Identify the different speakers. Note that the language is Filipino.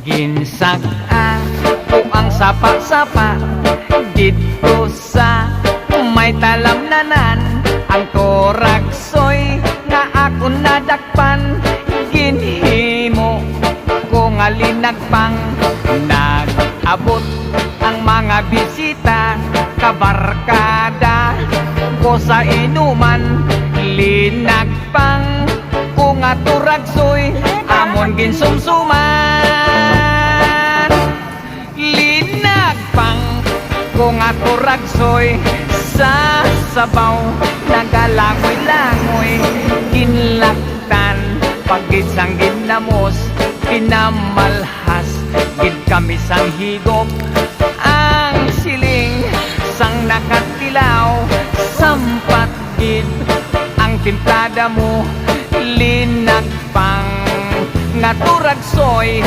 Speaker 1: Ginsag-a ko ang sapa-sapa dito sa may talamnanan. Ang toraksoy nga ako nadakpan, ginhimo ko nga linagpang. Nag-abot ang mga bisita, kabarkada ko sa inuman. Linagpang ko nga turagsoy, amon ginsumsuman. Linagpang ko nga turagsoy, sa sabaw nagalangoy-langoy. Ginlaktan pagid sang ginamos, pinamalhas gid kami sang higop. Ang siling sang nakatilaw, sampat gid ang timplada mo. Linagpang nga turagsoy,